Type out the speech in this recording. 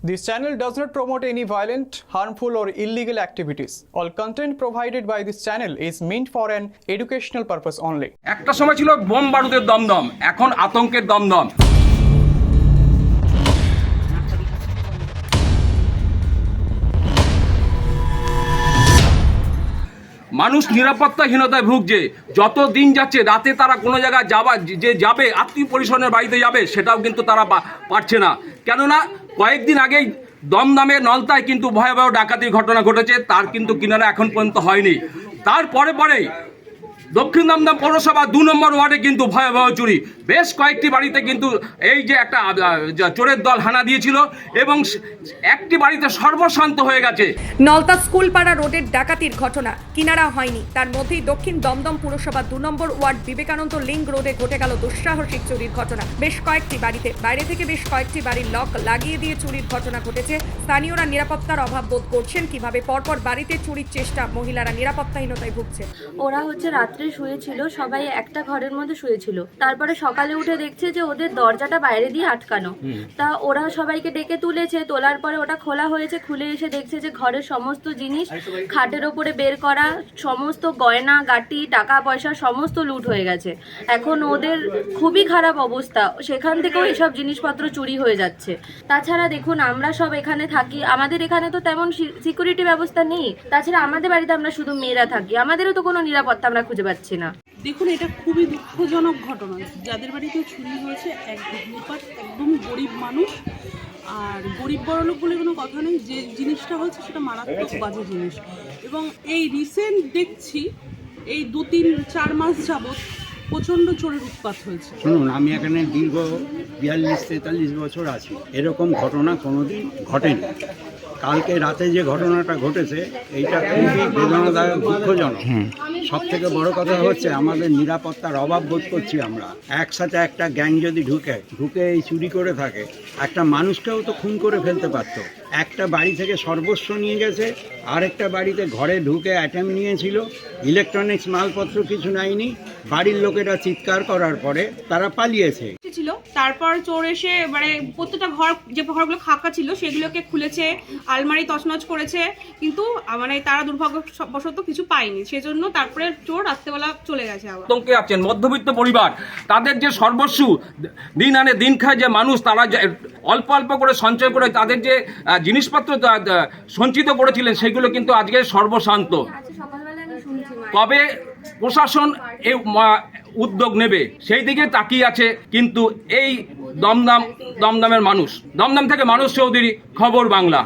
This channel does not promote any violent, harmful, or illegal activities. All content provided by this channel is meant for an educational purpose only. একটা সময় ছিল bomb বারুদের Dumdum, এখন আতঙ্কের দমদম। মানুষ নিরাপত্তাহীনতায় ভুগছে। যত দিন যাচ্ছে রাতে তারা কোনো জায়গায় যাবে আত্মীয় পরিজনের বাড়িতে যাবে সেটাও কিন্তু তারা পারছে না। কেননা কয়েকদিন আগেই দমদমে নলতায় কিন্তু ভয়াবহ ডাকাতির ঘটনা ঘটেছে, তার কিন্তু কিনারা এখন পর্যন্ত হয়নি। তারপরে দক্ষিণ দমদম পৌরসভা 2 নম্বর ওয়ার্ডে কিন্তু ভয়াবহ চুরি। বেশ কয়েকটি বাড়িতে কিন্তু এই যে একটা চোরের দল হানা দিয়েছিল এবং একটি বাড়িতে সর্বশান্ত হয়ে গেছে। নলতা স্কুলপাড়া রোডের ডাকাতির ঘটনা কিনারা হয়নি, তার মধ্যেই দক্ষিণ দমদম পুরসভা 2 নম্বর ওয়ার্ড বিবেকানন্দ লিঙ্ক রোডে ঘটে গেল দুঃসাহসিক চুরির ঘটনা। বেশ কয়েকটি বাড়িতে বাইরে থেকে বেশ কয়েকটি বাড়ির লক লাগিয়ে দিয়ে চুরির ঘটনা ঘটেছে। স্থানীয়রা নিরাপত্তার অভাব বোধ করছেন। কিভাবে পরপর বাড়িতে চুরির চেষ্টা, মহিলারা নিরাপত্তাহীনতায় ভুগছে। ওরা রাত্রে শুয়েছিল, সবাই একটা ঘরের মধ্যে শুয়েছিল। তারপরে সকালে উঠে দেখছে যে ওদের দরজাটা বাইরে দিয়ে আটকানো। তা ওরা সবাইকে ডেকে তুলেছে, তোলার পরে ওটা খোলা হয়েছে। খুলে এসে দেখছে যে ঘরের সমস্ত জিনিস খাটের ওপরে বের করা, সমস্ত গয়না গাটি টাকা পয়সা সমস্ত লুট হয়ে গেছে। এখন ওদের খুবই খারাপ অবস্থা, সেখান থেকেও এসব জিনিসপত্র চুরি হয়ে যাচ্ছে। তাছাড়া দেখুন, আমরা সব এখানে থাকি, আমাদের এখানে তো তেমন সিকিউরিটি ব্যবস্থা নেই। তাছাড়া আমাদের বাড়িতে আমরা শুধু মেয়েরা থাকি, আমাদেরও তো কোনো নিরাপত্তা আমরা খুঁজে পাচ্ছি না। দেখুন, এটা খুবই দুঃখজনক ঘটনা। যাদের বাড়িতে চুরি হয়েছে একদম গরিব মানুষ, আর গরিব বড়লোক বলে কোনো কথা নেই। যে জিনিসটা হয়েছে সেটা মারাত্মক বাজে জিনিস। এবং এই রিসেন্ট দেখছি এই 2-3-4 মাস যাবৎ প্রচণ্ড চোরের উৎপাত হয়েছে। শুনুন, আমি এখানে দীর্ঘ 42-43 বছর আছি, এরকম ঘটনা কোনোদিন ঘটেনি। কালকে রাতে যে ঘটনাটা ঘটেছে এইটা খুবই বেদনাদায়ক, দুঃখজনক। সব থেকে বড় কথা হচ্ছে আমাদের নিরাপত্তার অভাব বোধ করছি আমরা। একসাথে একটা গ্যাং যদি ঢুকে এই চুরি করে থাকে, একটা মানুষকেও তো খুন করে ফেলতে পারতো। একটা বাড়ি থেকে সর্বস্ব নিয়ে গেছে, আরেকটা বাড়িতে ঘরে ঢুকে অ্যাটেম্প নিয়েছিল। ইলেকট্রনিক্স মালপত্র কিছু নেয়নি। বাড়ির লোকেরা চিৎকার করার পরে তারা পালিয়েছে ছিল। তারপর চোর এসে প্রত্যেকটা ঘর, যে ঘরগুলো ফাঁকা ছিল সেগুলোকে খুলেছে, আলমারি তছনছ করেছে, কিন্তু তারা দুর্ভাগ্যবশত কিছু পায়নি। সেজন্য তারপরে চোর রাত্রেবেলা চলে গেছে। আতঙ্কে আছেন মধ্যবিত্ত পরিবার, তাদের যে সর্বস্ব দিন আনে দিন খায় যে মানুষ, তারা অল্প অল্প করে সঞ্চয় করে তাদের যে জিনিসপত্র সঞ্চিত করেছিলেন সেগুলো কিন্তু আজকে সর্বশান্ত। কবে প্রশাসন এই উদ্যোগ নেবে সেই দিকে তাকিয়ে আছে কিন্তু এই দমদমের মানুষ। দমদম থেকে মানুষ চৌধুরী, খবর বাংলা।